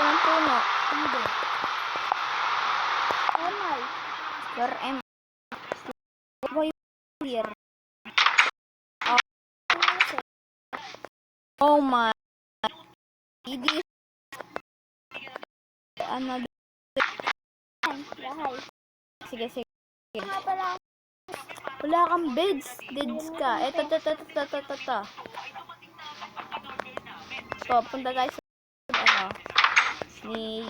ng puno. Hindi. Normal. Where am I? Here. Oh my. Hindi. Ano? Bahay. Sige. Nga pala. Wala kang beds. Beds ka. Eto. So, punta tayo sa ni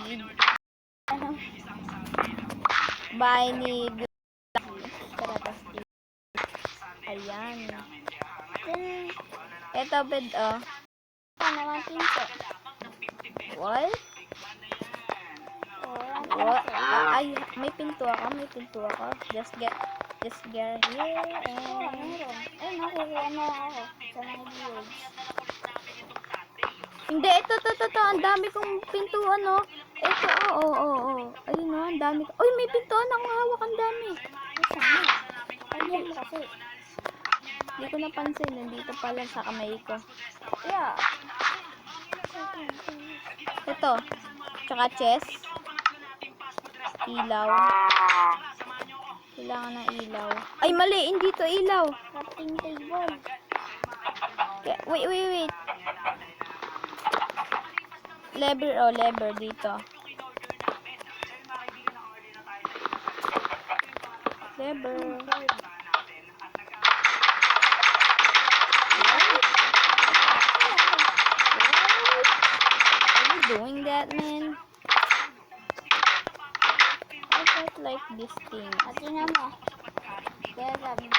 bahay ni ayan. Eto bed, oh. Ano naman pinto? What? What? Ay, may pinto ako. Just get here Oo, and meron. Ay, nakukuha na ako sa mga viewers. hindi, ito. Ang dami kong pintuan, no? Ito, oo. Ayun, no? Ang dami. Uy, may pintuan akong hawak. Ang dami. Sana. Ayun mo kasi. Hindi ko napansin. Nandito pala sa kamay ko. Yeah. Ito. Tsaka chest. Ilaw. Kailangan ng ilaw. Ay, mali. Hindi to ilaw. Crafting table. Wait. Lever dito. Lever. Are you doing that, man? I don't like this thing. At tingnan mo. Kaya sabi mo.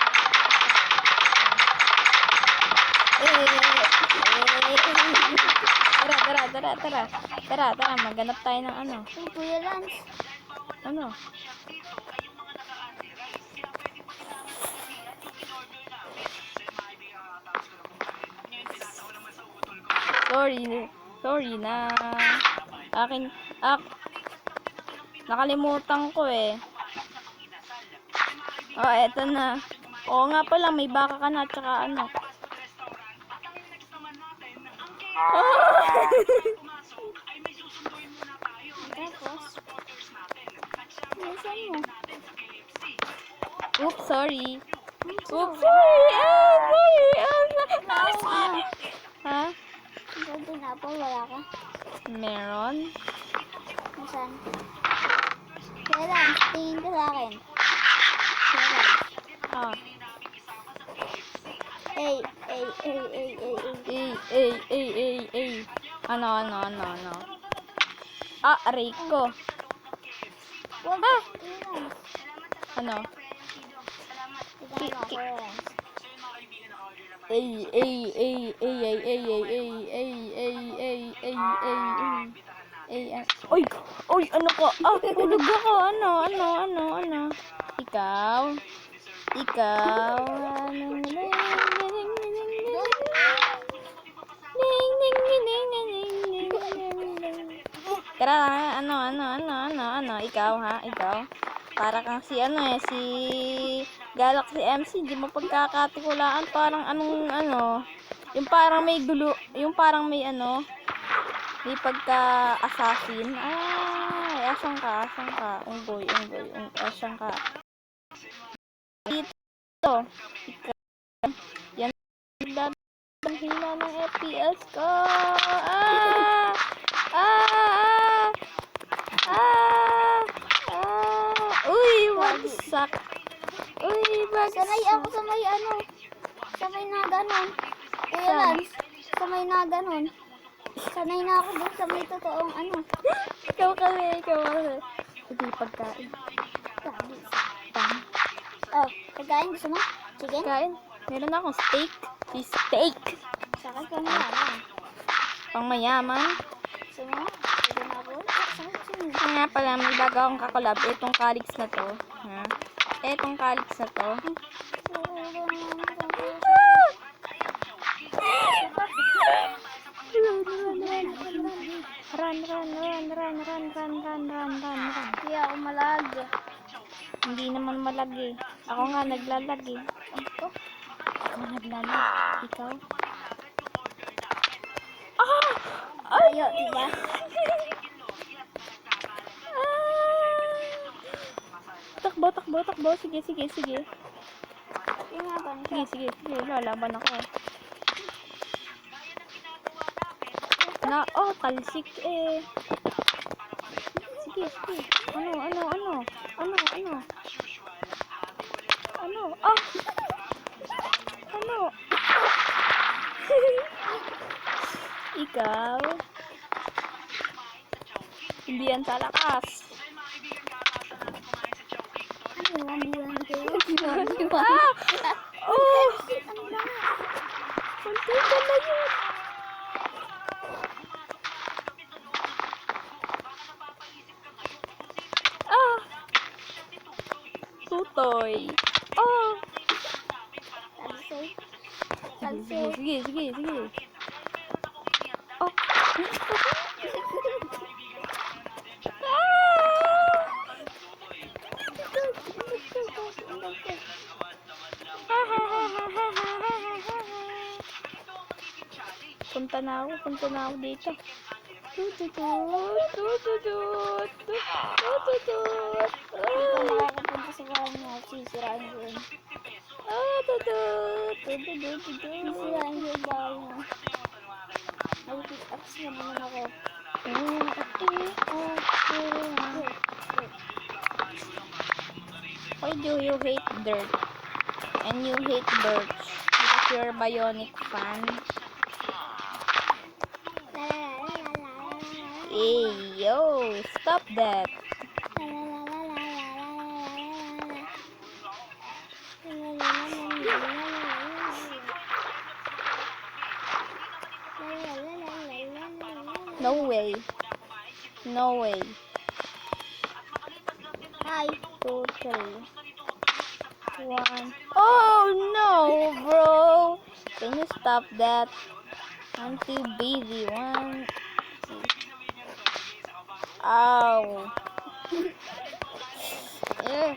Tara, maghanap tayo ng ano. Uy, Kuya Lance. Ano? Sorry na. Nakalimutan ko eh. Oh, eto na. Oo nga pala, may baka ka na, tsaka ano. Tapos. Bilisan mo. Oops, sorry. Oops, Sorry. Ha? Pwede na po, wala ka. Meron? Nasaan? Kuya Lance, tingin ka sa akin. Kuya Lance. Ah. Ay. Ano. Ah, aray ko. Wag. Kuya Lance. Ano? Tignan mo, Kuya Lance. Oy, ano ko? Hulog ako. Ano? Ikaw. Tara, ano, ikaw. Para kang si Galaxy MC, di mo pagkakatikulaan, parang yung parang may gulo, yung parang may may pagka-assassin. Ay, asan ka? Unggoy, asan ka? Dito. Yan, ang hina ng FPS ko. Uy, wagsak. Sanay ako sa may sa may na ganon. Kuya Lance, sa may na ganon. Sanay na ako dun sa may totoong Ikaw kasi. Hindi pagkain. Oh, pagkain gusto mo? Chicken? Kain. Meron akong steak. Steak. Saka pa mayaman. Pang mayaman. Gusto mo? Pwede na po? Saka gusto mo? Nga pala, may bago akong kakolab. Itong Calix na to. Ha? Itong Calix na to. Run. Hindi ako malag. Hindi naman malag eh. Ako nga naglalag eh. Ikaw naglalag. Ikaw? Ayo, diba? takbo. Sige. Yung nga ba? Sige. Lalaban ako. Talsik eh. Sige. Ano? Ano? Ikaw? Hindi yan talakas. Oh! Kunti ka na yun. Tutoy. Talsik. Sige. Punta na ako dito. Tututut. Ikaw makakapunta sa bahay niya. Sisirain ko yun. Sisirain ko yung bahay niya. Mag-pick-ups na naman ako. Why do you hate dirt? And you hate birds? Because you're a bionic fan? Hey, yo! Stop that! No way. Hi. 2, 3. 1. Oh no, bro! Can you stop that? I'm too busy. 1, 2. Ow. Eh.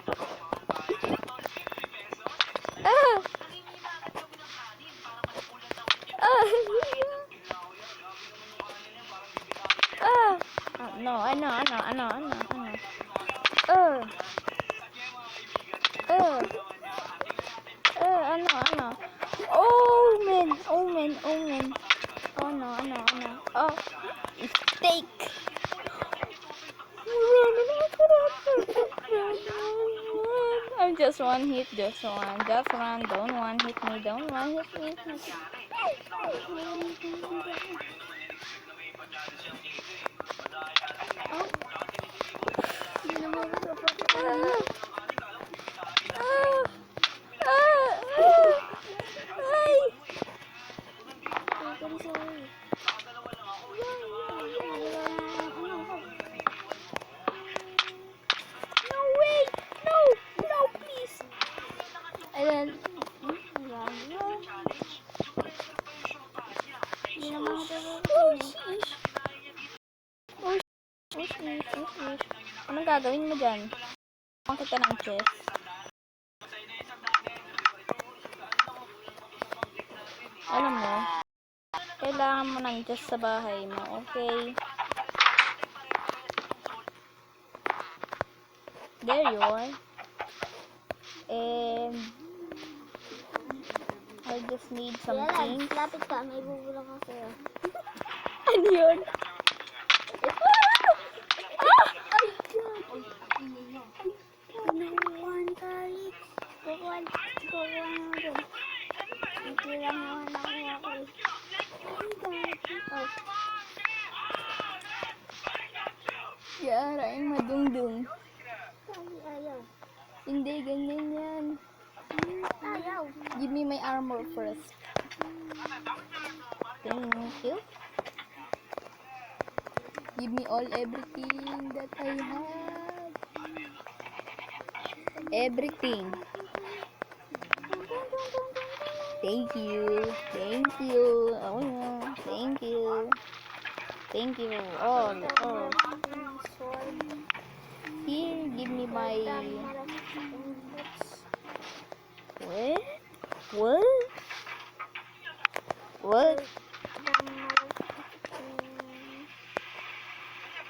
No, ano. Ano. Oh, man. Ano. Oh, steak. I'm just one hit, just run. Don't one hit me. Hindi naman ako kapag No way! No, please. Ayan. Hindi naman ako kapag Anong gagawin mo dyan? Ang kita ng chess. Alam mo, kailangan mo ng chess sa bahay mo, okay? There you are. And I just need some things. Lapit ka. May bubulang ka sa'yo. Ano yun? Nakukuhan tayo. Kukuhan mo dun. Hindi lang naman nakuha ko eh. Yara, ay madungdung. Ayaw. Hindi, ganyan yan. Ayaw. Give me my armor first. Thank you. Give me everything that I have. Everything. Thank you. Oh, yeah. Thank you. All. Here, give me my... What?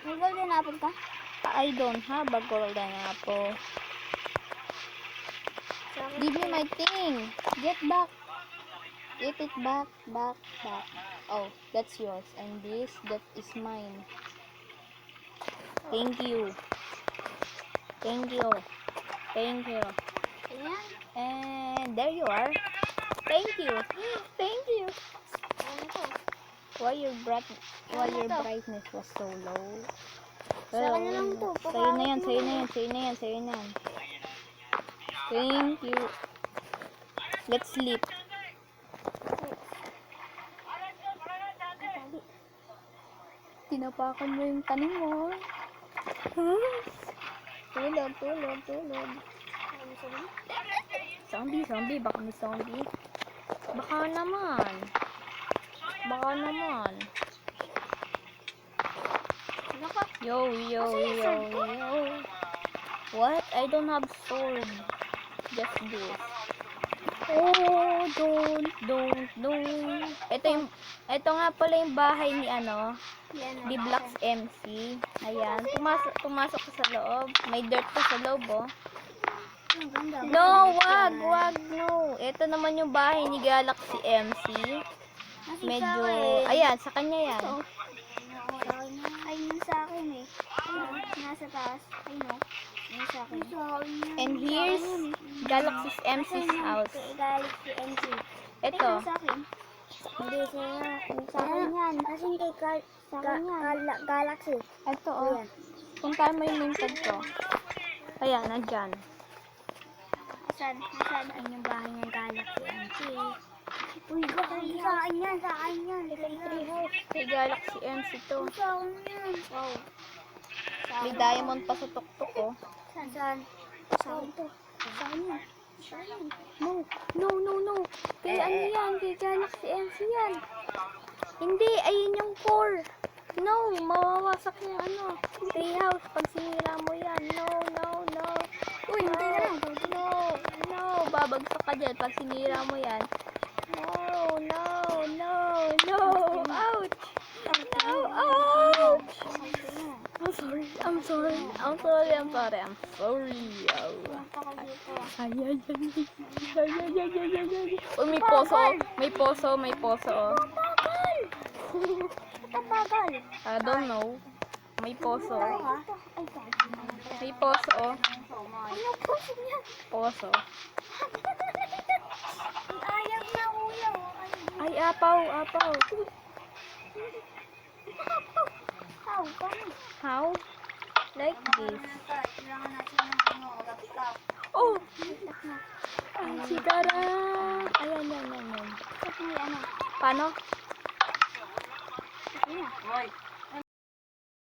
May golden apple ka? I don't have a golden apple. Give me my thing. Get back. Eat it back. Oh, that's yours. And that is mine. Thank you. Thank you. Ayan. And there you are. Thank you. Thank you. Ano to? Why your brightness was so low? Sa akin na lang to. Sa'yo na yan. Thank you. Let's sleep. Tinapakan mo yung tanim mo. Tulog. Zombie. Baka may zombie. Baka naman. Yo. What? I don't have sword. Just this. Oh, don't. Ito nga pala yung bahay ni Yan. di Blocks MC. Ayan. Pumasok ka sa loob. May dirt pa sa loob, oh. Ang ganda. No, wag, no. Ito naman yung bahay ni Galaxy MC. Nasa Medyo, sa akin. ayan, sa kanya yan. Ito. Ay, yun sa akin eh. Ayun, nasa taas. Ay, no. Yun sa akin. And here's Galaxy MC's house. Galaxy MC. Ito. Ay, sa akin. Hindi, sa akin yan. Kasi kay sa akin yan. Galaxy. Ito, oh. Puntahan mo yung main tag ko. Ayan, nandyan. Saan yung bahay ng Galaxy MC? Uy, sa akin yan. Kay Tree House. Kay Galaxy MC to. Sa akin yan. Wow. May diamond pa sa tuktok, oh. Saan? Sa akin to. Sa akin yan. No. Kay ano yan? Kay Galaxy MC yan. Hindi, ayun yung core. No, mawawasak yung tree house pag sinira mo yan. No. Uy, hindi na lang. No, babagsak ka dyan pag sinira mo yan. No. Ouch. I'm sorry. Uy, may poso, oh. Tapagal. I don't know. May poso. May poso, oh. Ano po siya? Poso. Ayaw na uyaw. Ay, apaw. How? Like this. Oh! Ay, sigara! Ayan. Paano?